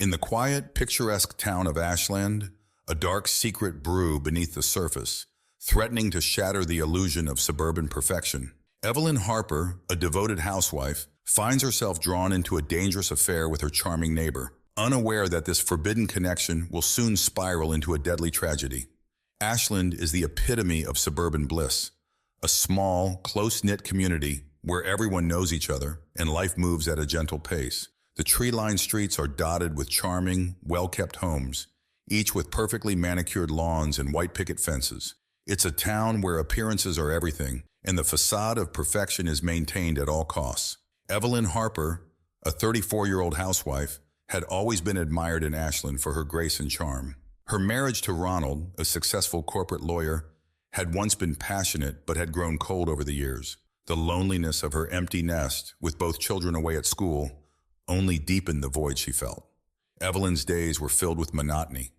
In the quiet, picturesque town of Ashland, a dark secret brew beneath the surface, threatening to shatter the illusion of suburban perfection. Evelyn Harper, a devoted housewife, finds herself drawn into a dangerous affair with her charming neighbor, unaware that this forbidden connection will soon spiral into a deadly tragedy. Ashland is the epitome of suburban bliss, a small, close-knit community where everyone knows each other and life moves at a gentle pace. The tree-lined streets are dotted with charming, well-kept homes, each with perfectly manicured lawns and white picket fences. It's a town where appearances are everything, and the facade of perfection is maintained at all costs. Evelyn Harper, a 34-year-old housewife, had always been admired in Ashland for her grace and charm. Her marriage to Ronald, a successful corporate lawyer, had once been passionate but had grown cold over the years. The loneliness of her empty nest, with both children away at school, only deepened the void she felt. Evelyn's days were filled with monotony,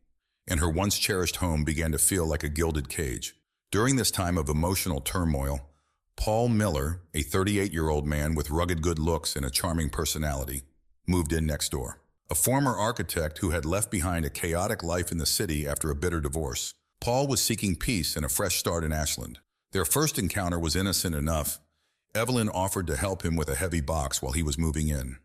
and her once cherished home began to feel like a gilded cage. During this time of emotional turmoil, Paul Miller, a 38-year-old man with rugged good looks and a charming personality, moved in next door. A former architect who had left behind a chaotic life in the city after a bitter divorce, Paul was seeking peace and a fresh start in Ashland. Their first encounter was innocent enough. Evelyn offered to help him with a heavy box while he was moving in.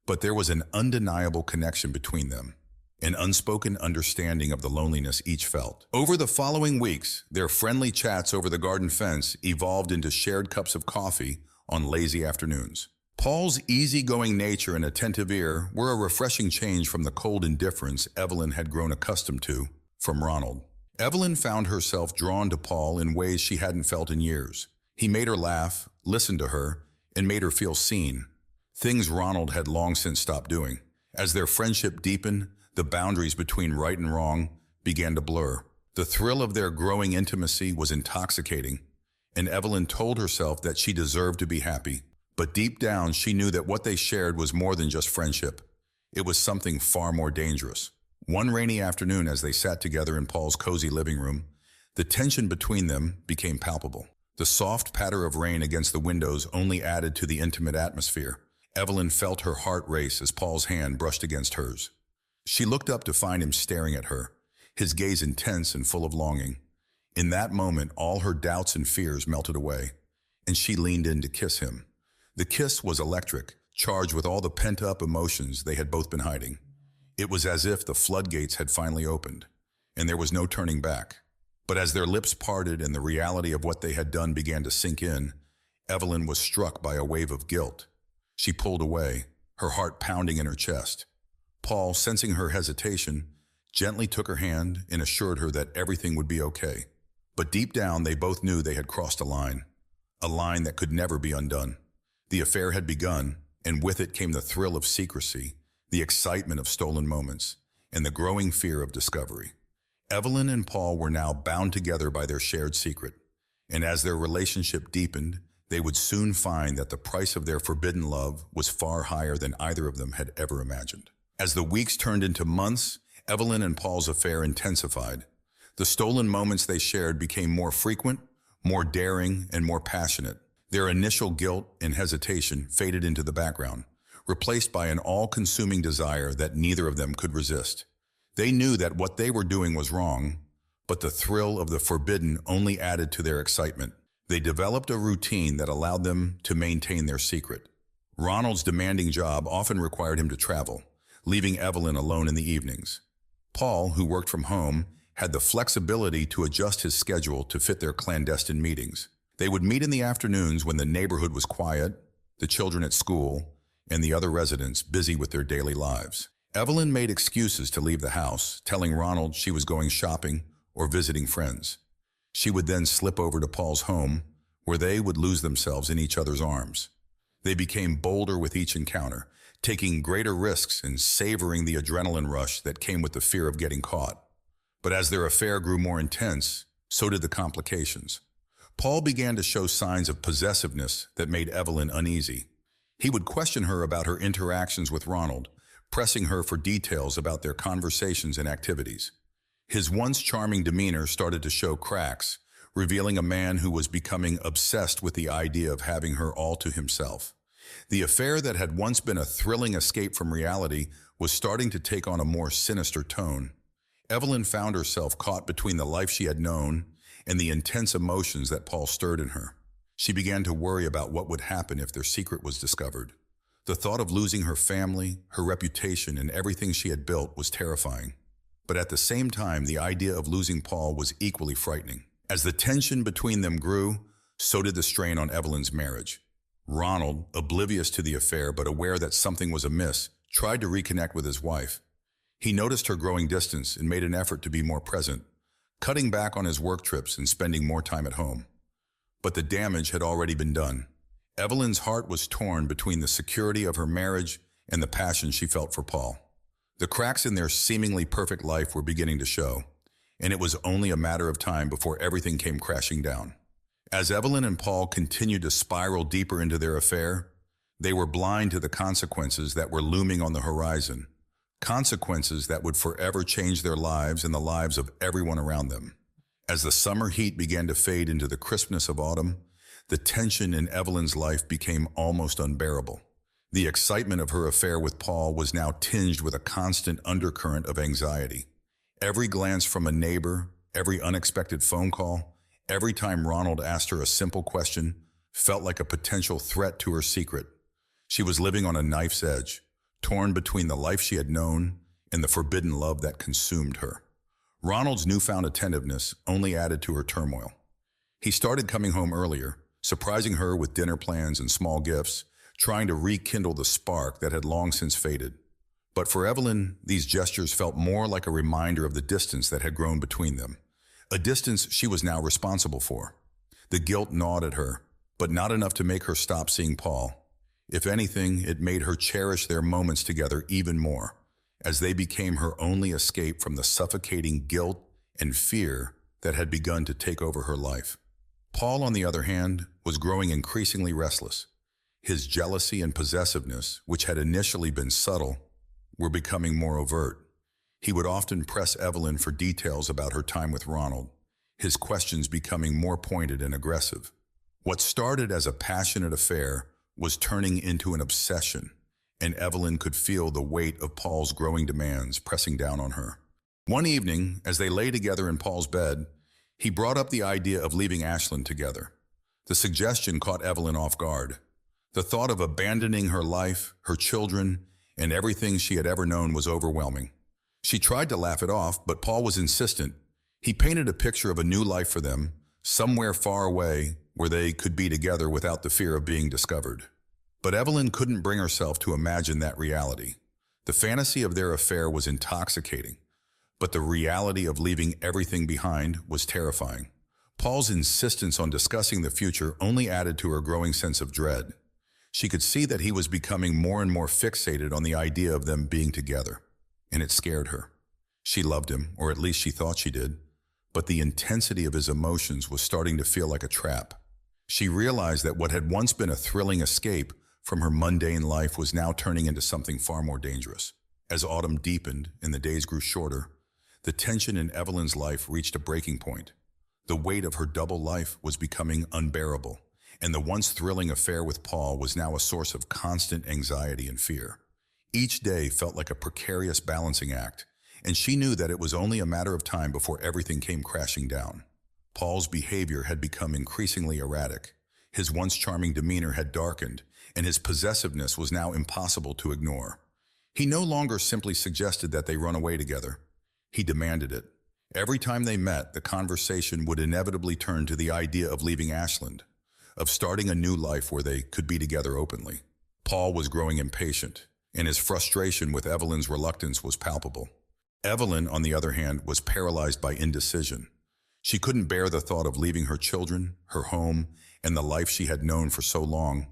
But there was an undeniable connection between them, an unspoken understanding of the loneliness each felt. Over the following weeks, their friendly chats over the garden fence evolved into shared cups of coffee on lazy afternoons. Paul's easygoing nature and attentive ear were a refreshing change from the cold indifference Evelyn had grown accustomed to from Ronald. Evelyn found herself drawn to Paul in ways she hadn't felt in years. He made her laugh, listened to her, and made her feel seen, things Ronald had long since stopped doing. As their friendship deepened, the boundaries between right and wrong began to blur. The thrill of their growing intimacy was intoxicating, and Evelyn told herself that she deserved to be happy. But deep down, she knew that what they shared was more than just friendship. It was something far more dangerous. One rainy afternoon, as they sat together in Paul's cozy living room, the tension between them became palpable. The soft patter of rain against the windows only added to the intimate atmosphere. Evelyn felt her heart race as Paul's hand brushed against hers. She looked up to find him staring at her, his gaze intense and full of longing. In that moment, all her doubts and fears melted away, and she leaned in to kiss him. The kiss was electric, charged with all the pent-up emotions they had both been hiding. It was as if the floodgates had finally opened, and there was no turning back. But as their lips parted and the reality of what they had done began to sink in, Evelyn was struck by a wave of guilt. She pulled away, her heart pounding in her chest. Paul, sensing her hesitation, gently took her hand and assured her that everything would be okay. But deep down, they both knew they had crossed a line that could never be undone. The affair had begun, and with it came the thrill of secrecy, the excitement of stolen moments, and the growing fear of discovery. Evelyn and Paul were now bound together by their shared secret, and as their relationship deepened, they would soon find that the price of their forbidden love was far higher than either of them had ever imagined. As the weeks turned into months, Evelyn and Paul's affair intensified. The stolen moments they shared became more frequent, more daring, and more passionate. Their initial guilt and hesitation faded into the background, replaced by an all-consuming desire that neither of them could resist. They knew that what they were doing was wrong, but the thrill of the forbidden only added to their excitement. They developed a routine that allowed them to maintain their secret. Ronald's demanding job often required him to travel, leaving Evelyn alone in the evenings. Paul, who worked from home, had the flexibility to adjust his schedule to fit their clandestine meetings. They would meet in the afternoons when the neighborhood was quiet, the children at school, and the other residents busy with their daily lives. Evelyn made excuses to leave the house, telling Ronald she was going shopping or visiting friends. She would then slip over to Paul's home, where they would lose themselves in each other's arms. They became bolder with each encounter, taking greater risks and savoring the adrenaline rush that came with the fear of getting caught. But as their affair grew more intense, so did the complications. Paul began to show signs of possessiveness that made Evelyn uneasy. He would question her about her interactions with Ronald, pressing her for details about their conversations and activities. His once charming demeanor started to show cracks, revealing a man who was becoming obsessed with the idea of having her all to himself. The affair that had once been a thrilling escape from reality was starting to take on a more sinister tone. Evelyn found herself caught between the life she had known and the intense emotions that Paul stirred in her. She began to worry about what would happen if their secret was discovered. The thought of losing her family, her reputation, and everything she had built was terrifying. But at the same time, the idea of losing Paul was equally frightening. As the tension between them grew, so did the strain on Evelyn's marriage. Ronald, oblivious to the affair but aware that something was amiss, tried to reconnect with his wife. He noticed her growing distance and made an effort to be more present, cutting back on his work trips and spending more time at home. But the damage had already been done. Evelyn's heart was torn between the security of her marriage and the passion she felt for Paul. The cracks in their seemingly perfect life were beginning to show, and it was only a matter of time before everything came crashing down. As Evelyn and Paul continued to spiral deeper into their affair, they were blind to the consequences that were looming on the horizon, consequences that would forever change their lives and the lives of everyone around them. As the summer heat began to fade into the crispness of autumn, the tension in Evelyn's life became almost unbearable. The excitement of her affair with Paul was now tinged with a constant undercurrent of anxiety. Every glance from a neighbor, every unexpected phone call, every time Ronald asked her a simple question, felt like a potential threat to her secret. She was living on a knife's edge, torn between the life she had known and the forbidden love that consumed her. Ronald's newfound attentiveness only added to her turmoil. He started coming home earlier, surprising her with dinner plans and small gifts, trying to rekindle the spark that had long since faded. But for Evelyn, these gestures felt more like a reminder of the distance that had grown between them, a distance she was now responsible for. The guilt gnawed at her, but not enough to make her stop seeing Paul. If anything, it made her cherish their moments together even more, as they became her only escape from the suffocating guilt and fear that had begun to take over her life. Paul, on the other hand, was growing increasingly restless. His jealousy and possessiveness, which had initially been subtle, were becoming more overt. He would often press Evelyn for details about her time with Ronald, his questions becoming more pointed and aggressive. What started as a passionate affair was turning into an obsession, and Evelyn could feel the weight of Paul's growing demands pressing down on her. One evening, as they lay together in Paul's bed, he brought up the idea of leaving Ashland together. The suggestion caught Evelyn off guard. The thought of abandoning her life, her children, and everything she had ever known was overwhelming. She tried to laugh it off, but Paul was insistent. He painted a picture of a new life for them, somewhere far away where they could be together without the fear of being discovered. But Evelyn couldn't bring herself to imagine that reality. The fantasy of their affair was intoxicating, but the reality of leaving everything behind was terrifying. Paul's insistence on discussing the future only added to her growing sense of dread. She could see that he was becoming more and more fixated on the idea of them being together, and it scared her. She loved him, or at least she thought she did, but the intensity of his emotions was starting to feel like a trap. She realized that what had once been a thrilling escape from her mundane life was now turning into something far more dangerous. As autumn deepened and the days grew shorter, the tension in Evelyn's life reached a breaking point. The weight of her double life was becoming unbearable, and the once thrilling affair with Paul was now a source of constant anxiety and fear. Each day felt like a precarious balancing act, and she knew that it was only a matter of time before everything came crashing down. Paul's behavior had become increasingly erratic. His once charming demeanor had darkened, and his possessiveness was now impossible to ignore. He no longer simply suggested that they run away together. He demanded it. Every time they met, the conversation would inevitably turn to the idea of leaving Ashland, of starting a new life where they could be together openly. Paul was growing impatient, and his frustration with Evelyn's reluctance was palpable. Evelyn, on the other hand, was paralyzed by indecision. She couldn't bear the thought of leaving her children, her home, and the life she had known for so long,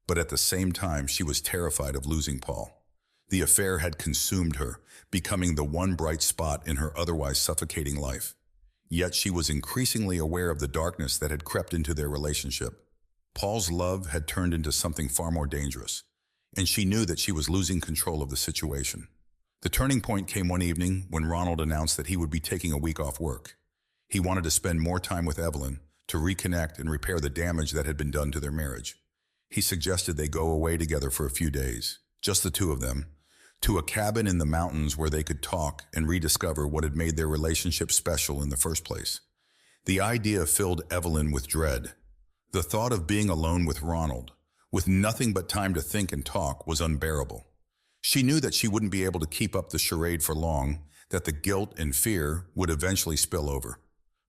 but at the same time she was terrified of losing Paul. The affair had consumed her, becoming the one bright spot in her otherwise suffocating life. Yet she was increasingly aware of the darkness that had crept into their relationship. Paul's love had turned into something far more dangerous, and she knew that she was losing control of the situation. The turning point came one evening when Ronald announced that he would be taking a week off work. He wanted to spend more time with Evelyn, to reconnect and repair the damage that had been done to their marriage. He suggested they go away together for a few days, just the two of them, to a cabin in the mountains where they could talk and rediscover what had made their relationship special in the first place. The idea filled Evelyn with dread. The thought of being alone with Ronald, with nothing but time to think and talk, was unbearable. She knew that she wouldn't be able to keep up the charade for long, that the guilt and fear would eventually spill over.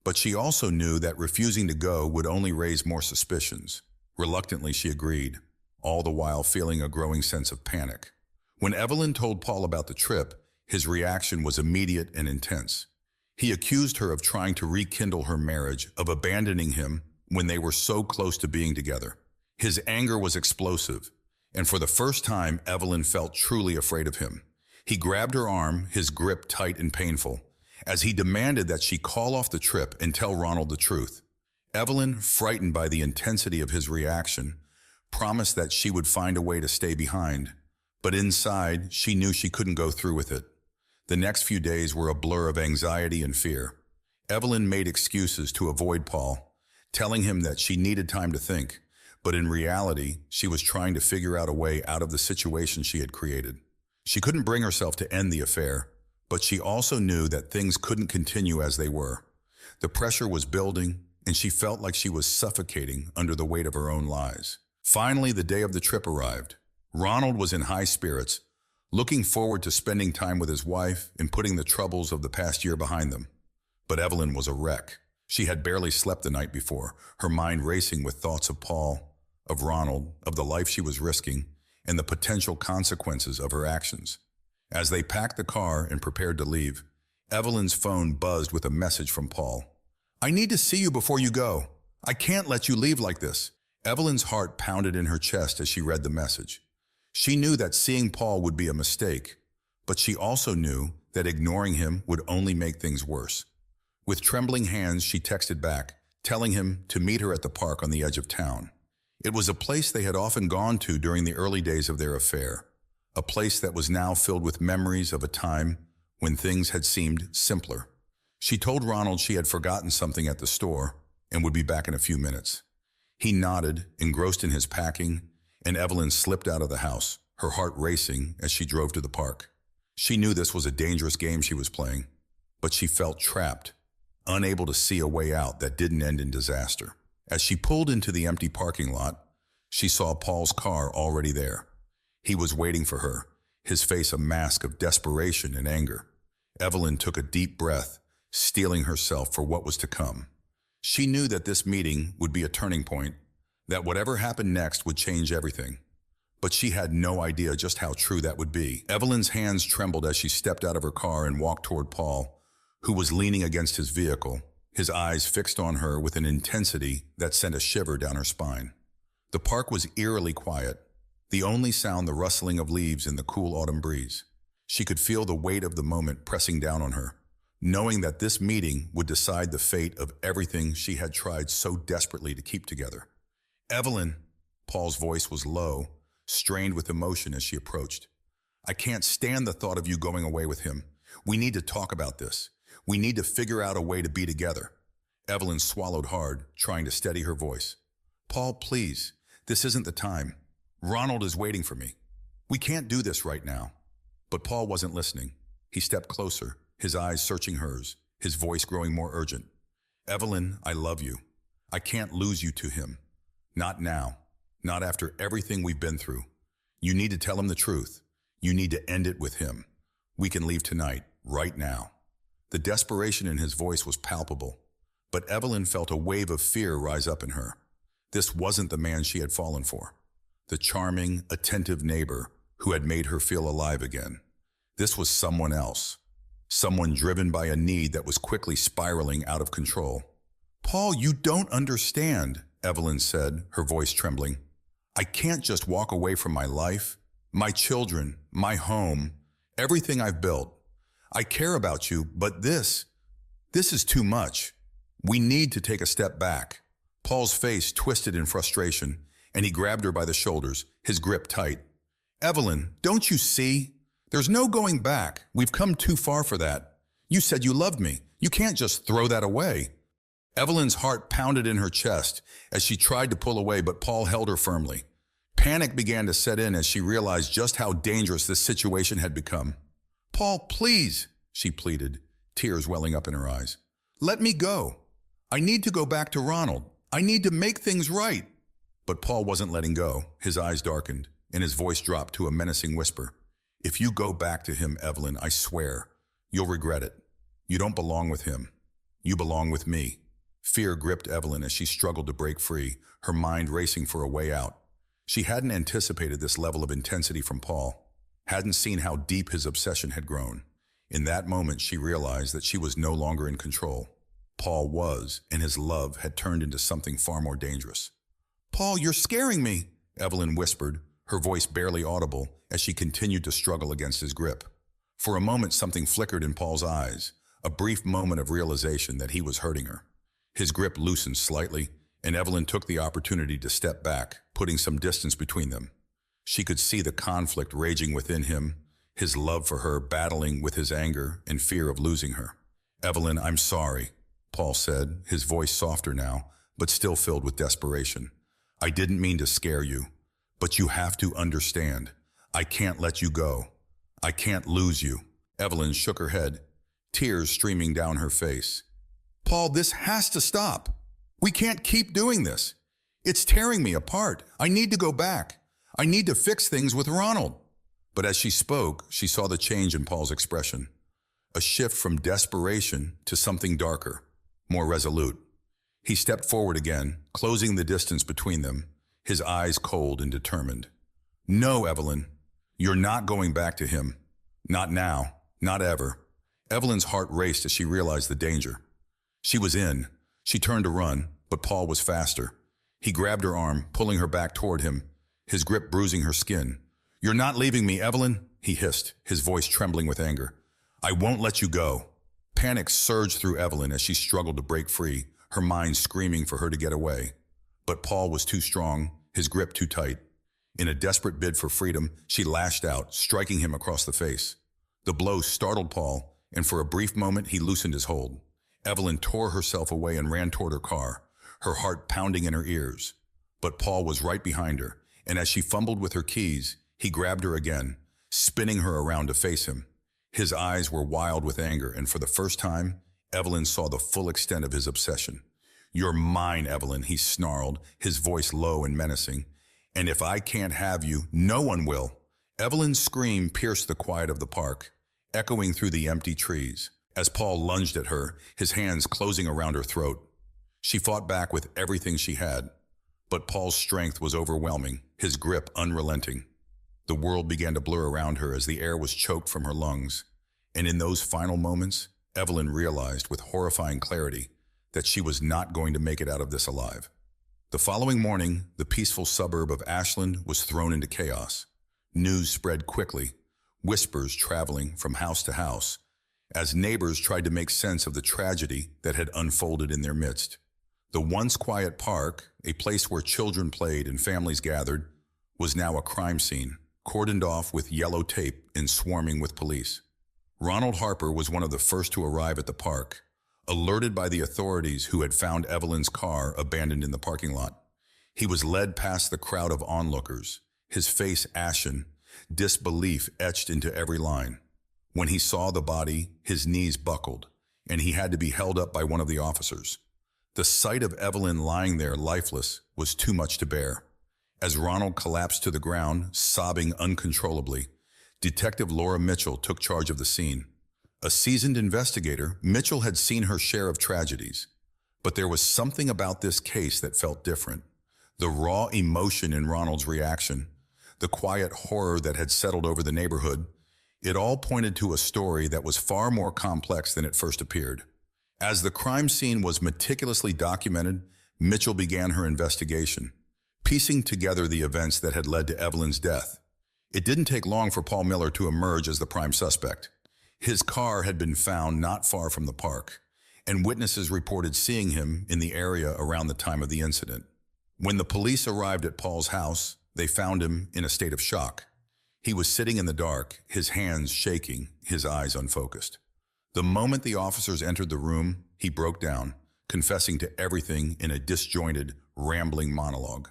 But she also knew that refusing to go would only raise more suspicions. Reluctantly, she agreed, all the while feeling a growing sense of panic. When Evelyn told Paul about the trip, his reaction was immediate and intense. He accused her of trying to rekindle her marriage, of abandoning him when they were so close to being together. His anger was explosive, and for the first time, Evelyn felt truly afraid of him. He grabbed her arm, his grip tight and painful, as he demanded that she call off the trip and tell Ronald the truth. Evelyn, frightened by the intensity of his reaction, promised that she would find a way to stay behind, but inside, she knew she couldn't go through with it. The next few days were a blur of anxiety and fear. Evelyn made excuses to avoid Paul, telling him that she needed time to think, but in reality, she was trying to figure out a way out of the situation she had created. She couldn't bring herself to end the affair, but she also knew that things couldn't continue as they were. The pressure was building, and she felt like she was suffocating under the weight of her own lies. Finally, the day of the trip arrived. Ronald was in high spirits, looking forward to spending time with his wife and putting the troubles of the past year behind them. But Evelyn was a wreck. She had barely slept the night before, her mind racing with thoughts of Paul, of Ronald, of the life she was risking, and the potential consequences of her actions. As they packed the car and prepared to leave, Evelyn's phone buzzed with a message from Paul. "I need to see you before you go. I can't let you leave like this." Evelyn's heart pounded in her chest as she read the message. She knew that seeing Paul would be a mistake, but she also knew that ignoring him would only make things worse. With trembling hands, she texted back, telling him to meet her at the park on the edge of town. It was a place they had often gone to during the early days of their affair, a place that was now filled with memories of a time when things had seemed simpler. She told Ronald she had forgotten something at the store and would be back in a few minutes. He nodded, engrossed in his packing, and Evelyn slipped out of the house, her heart racing as she drove to the park. She knew this was a dangerous game she was playing, but she felt trapped, unable to see a way out that didn't end in disaster. As she pulled into the empty parking lot, she saw Paul's car already there. He was waiting for her, his face a mask of desperation and anger. Evelyn took a deep breath, steeling herself for what was to come. She knew that this meeting would be a turning point, that whatever happened next would change everything. But she had no idea just how true that would be. Evelyn's hands trembled as she stepped out of her car and walked toward Paul, who was leaning against his vehicle, his eyes fixed on her with an intensity that sent a shiver down her spine. The park was eerily quiet, the only sound the rustling of leaves in the cool autumn breeze. She could feel the weight of the moment pressing down on her, knowing that this meeting would decide the fate of everything she had tried so desperately to keep together. "Evelyn," Paul's voice was low, strained with emotion as she approached. "I can't stand the thought of you going away with him. We need to talk about this. We need to figure out a way to be together." Evelyn swallowed hard, trying to steady her voice. "Paul, please, this isn't the time. Ronald is waiting for me. We can't do this right now." But Paul wasn't listening. He stepped closer, his eyes searching hers, his voice growing more urgent. "Evelyn, I love you. I can't lose you to him. Not now. Not after everything we've been through. You need to tell him the truth. You need to end it with him. We can leave tonight, right now." The desperation in his voice was palpable, but Evelyn felt a wave of fear rise up in her. This wasn't the man she had fallen for, the charming, attentive neighbor who had made her feel alive again. This was someone else, someone driven by a need that was quickly spiraling out of control. "Paul, you don't understand," Evelyn said, her voice trembling. "I can't just walk away from my life, my children, my home, everything I've built. I care about you, but this is too much. We need to take a step back." Paul's face twisted in frustration, and he grabbed her by the shoulders, his grip tight. "Evelyn, don't you see? There's no going back. We've come too far for that. You said you loved me. You can't just throw that away." Evelyn's heart pounded in her chest as she tried to pull away, but Paul held her firmly. Panic began to set in as she realized just how dangerous this situation had become. "Paul, please," she pleaded, tears welling up in her eyes. "Let me go. I need to go back to Ronald. I need to make things right." But Paul wasn't letting go. His eyes darkened, and his voice dropped to a menacing whisper. "If you go back to him, Evelyn, I swear, you'll regret it. You don't belong with him. You belong with me." Fear gripped Evelyn as she struggled to break free, her mind racing for a way out. She hadn't anticipated this level of intensity from Paul, hadn't seen how deep his obsession had grown. In that moment, she realized that she was no longer in control. Paul was, and his love had turned into something far more dangerous. "Paul, you're scaring me," Evelyn whispered, her voice barely audible as she continued to struggle against his grip. For a moment, something flickered in Paul's eyes, a brief moment of realization that he was hurting her. His grip loosened slightly, and Evelyn took the opportunity to step back, putting some distance between them. She could see the conflict raging within him, his love for her battling with his anger and fear of losing her. "Evelyn, I'm sorry," Paul said, his voice softer now, but still filled with desperation. "I didn't mean to scare you, but you have to understand. I can't let you go. I can't lose you." Evelyn shook her head, tears streaming down her face. "Paul, this has to stop. We can't keep doing this. It's tearing me apart. I need to go back. I need to fix things with Ronald." But as she spoke, she saw the change in Paul's expression. A shift from desperation to something darker, more resolute. He stepped forward again, closing the distance between them, his eyes cold and determined. "No, Evelyn, you're not going back to him. Not now, not ever." Evelyn's heart raced as she realized the danger. She was in. She turned to run, but Paul was faster. He grabbed her arm, pulling her back toward him, his grip bruising her skin. "You're not leaving me, Evelyn," he hissed, his voice trembling with anger. "I won't let you go." Panic surged through Evelyn as she struggled to break free, her mind screaming for her to get away. But Paul was too strong, his grip too tight. In a desperate bid for freedom, she lashed out, striking him across the face. The blow startled Paul, and for a brief moment he loosened his hold. Evelyn tore herself away and ran toward her car, her heart pounding in her ears. But Paul was right behind her, and as she fumbled with her keys, he grabbed her again, spinning her around to face him. His eyes were wild with anger, and for the first time, Evelyn saw the full extent of his obsession. "You're mine, Evelyn," he snarled, his voice low and menacing. "And if I can't have you, no one will." Evelyn's scream pierced the quiet of the park, echoing through the empty trees, as Paul lunged at her, his hands closing around her throat. She fought back with everything she had, but Paul's strength was overwhelming, his grip unrelenting. The world began to blur around her as the air was choked from her lungs, and in those final moments, Evelyn realized with horrifying clarity that she was not going to make it out of this alive. The following morning, the peaceful suburb of Ashland was thrown into chaos. News spread quickly, whispers traveling from house to house, as neighbors tried to make sense of the tragedy that had unfolded in their midst. The once quiet park, a place where children played and families gathered, was now a crime scene, cordoned off with yellow tape and swarming with police. Ronald Harper was one of the first to arrive at the park, alerted by the authorities who had found Evelyn's car abandoned in the parking lot. He was led past the crowd of onlookers, his face ashen, disbelief etched into every line. When he saw the body, his knees buckled, and he had to be held up by one of the officers. The sight of Evelyn lying there lifeless was too much to bear. As Ronald collapsed to the ground, sobbing uncontrollably, Detective Laura Mitchell took charge of the scene. A seasoned investigator, Mitchell had seen her share of tragedies. But there was something about this case that felt different. The raw emotion in Ronald's reaction, the quiet horror that had settled over the neighborhood, it all pointed to a story that was far more complex than it first appeared. As the crime scene was meticulously documented, Mitchell began her investigation, piecing together the events that had led to Evelyn's death. It didn't take long for Paul Miller to emerge as the prime suspect. His car had been found not far from the park, and witnesses reported seeing him in the area around the time of the incident. When the police arrived at Paul's house, they found him in a state of shock. He was sitting in the dark, his hands shaking, his eyes unfocused. The moment the officers entered the room, he broke down, confessing to everything in a disjointed, rambling monologue.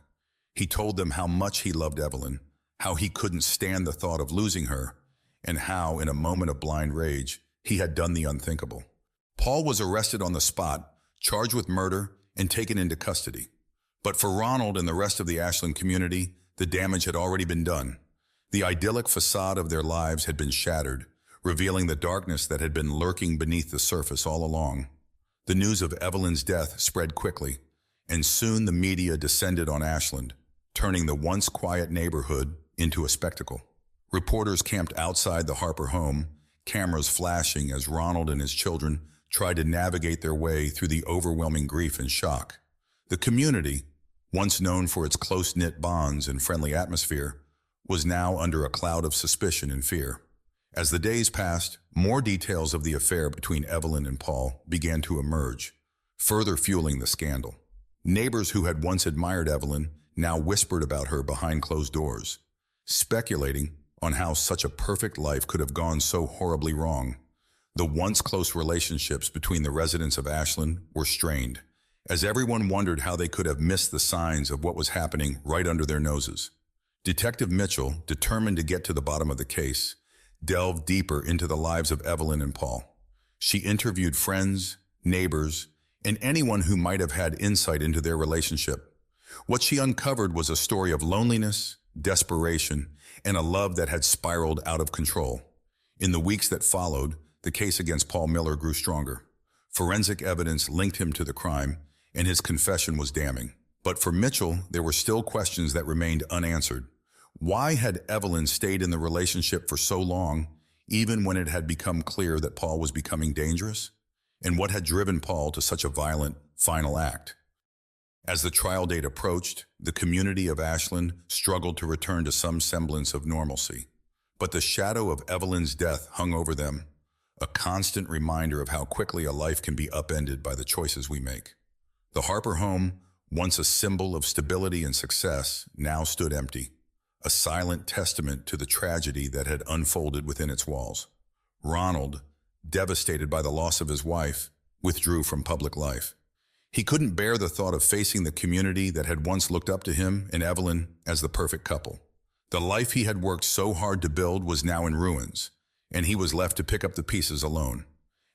He told them how much he loved Evelyn, how he couldn't stand the thought of losing her, and how, in a moment of blind rage, he had done the unthinkable. Paul was arrested on the spot, charged with murder, and taken into custody. But for Ronald and the rest of the Ashland community, the damage had already been done. The idyllic facade of their lives had been shattered, revealing the darkness that had been lurking beneath the surface all along. The news of Evelyn's death spread quickly, and soon the media descended on Ashland, turning the once quiet neighborhood into a spectacle. Reporters camped outside the Harper home, cameras flashing as Ronald and his children tried to navigate their way through the overwhelming grief and shock. The community, once known for its close-knit bonds and friendly atmosphere, was now under a cloud of suspicion and fear. As the days passed, more details of the affair between Evelyn and Paul began to emerge, further fueling the scandal. Neighbors who had once admired Evelyn now whispered about her behind closed doors, speculating on how such a perfect life could have gone so horribly wrong. The once close relationships between the residents of Ashland were strained, as everyone wondered how they could have missed the signs of what was happening right under their noses. Detective Mitchell, determined to get to the bottom of the case, delved deeper into the lives of Evelyn and Paul. She interviewed friends, neighbors, and anyone who might have had insight into their relationship. What she uncovered was a story of loneliness, desperation, and a love that had spiraled out of control. In the weeks that followed, the case against Paul Miller grew stronger. Forensic evidence linked him to the crime, and his confession was damning. But for Mitchell, there were still questions that remained unanswered. Why had Evelyn stayed in the relationship for so long, even when it had become clear that Paul was becoming dangerous? And what had driven Paul to such a violent, final act? As the trial date approached, the community of Ashland struggled to return to some semblance of normalcy. But the shadow of Evelyn's death hung over them, a constant reminder of how quickly a life can be upended by the choices we make. The Harper home, once a symbol of stability and success, now stood empty, a silent testament to the tragedy that had unfolded within its walls. Ronald, devastated by the loss of his wife, withdrew from public life. He couldn't bear the thought of facing the community that had once looked up to him and Evelyn as the perfect couple. The life he had worked so hard to build was now in ruins, and he was left to pick up the pieces alone.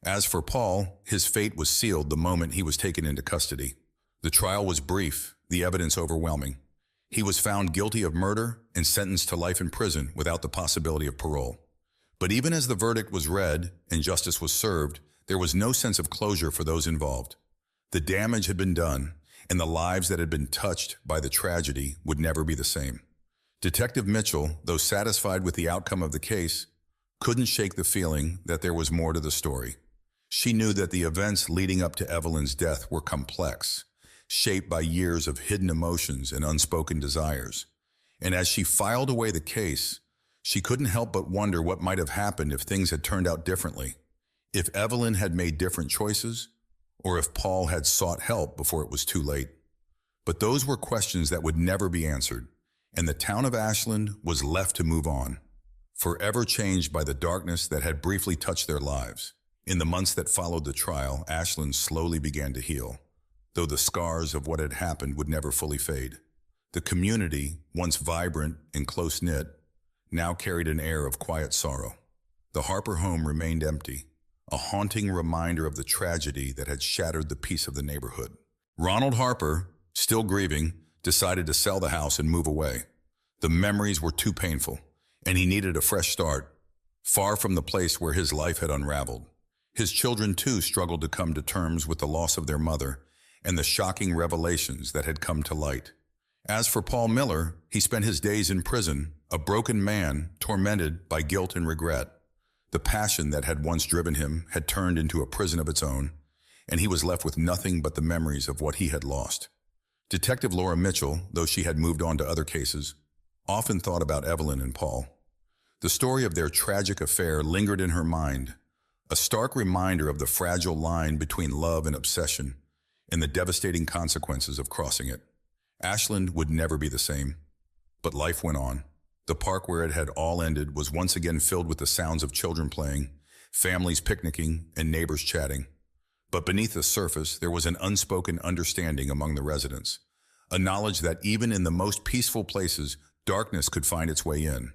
As for Paul, his fate was sealed the moment he was taken into custody. The trial was brief, the evidence overwhelming. He was found guilty of murder and sentenced to life in prison without the possibility of parole. But even as the verdict was read and justice was served, there was no sense of closure for those involved. The damage had been done, and the lives that had been touched by the tragedy would never be the same. Detective Mitchell, though satisfied with the outcome of the case, couldn't shake the feeling that there was more to the story. She knew that the events leading up to Evelyn's death were complex, shaped by years of hidden emotions and unspoken desires. And as she filed away the case, she couldn't help but wonder what might have happened if things had turned out differently. If Evelyn had made different choices, or if Paul had sought help before it was too late. But those were questions that would never be answered, and the town of Ashland was left to move on, forever changed by the darkness that had briefly touched their lives. In the months that followed the trial, Ashland slowly began to heal, though the scars of what had happened would never fully fade. The community, once vibrant and close-knit, now carried an air of quiet sorrow. The Harper home remained empty, a haunting reminder of the tragedy that had shattered the peace of the neighborhood. Ronald Harper, still grieving, decided to sell the house and move away. The memories were too painful, and he needed a fresh start, far from the place where his life had unraveled. His children, too, struggled to come to terms with the loss of their mother and the shocking revelations that had come to light. As for Paul Miller, he spent his days in prison, a broken man tormented by guilt and regret. The passion that had once driven him had turned into a prison of its own, and he was left with nothing but the memories of what he had lost. Detective Laura Mitchell, though she had moved on to other cases, often thought about Evelyn and Paul. The story of their tragic affair lingered in her mind, a stark reminder of the fragile line between love and obsession, and the devastating consequences of crossing it. Ashland would never be the same, but life went on. The park where it had all ended was once again filled with the sounds of children playing, families picnicking, and neighbors chatting. But beneath the surface, there was an unspoken understanding among the residents, a knowledge that even in the most peaceful places, darkness could find its way in.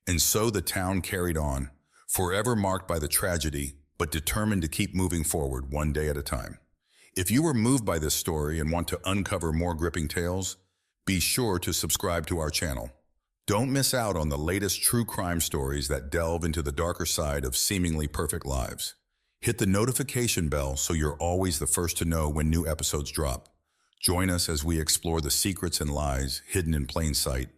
And so the town carried on, forever marked by the tragedy, but determined to keep moving forward one day at a time. If you were moved by this story and want to uncover more gripping tales, be sure to subscribe to our channel. Don't miss out on the latest true crime stories that delve into the darker side of seemingly perfect lives. Hit the notification bell so you're always the first to know when new episodes drop. Join us as we explore the secrets and lies hidden in plain sight.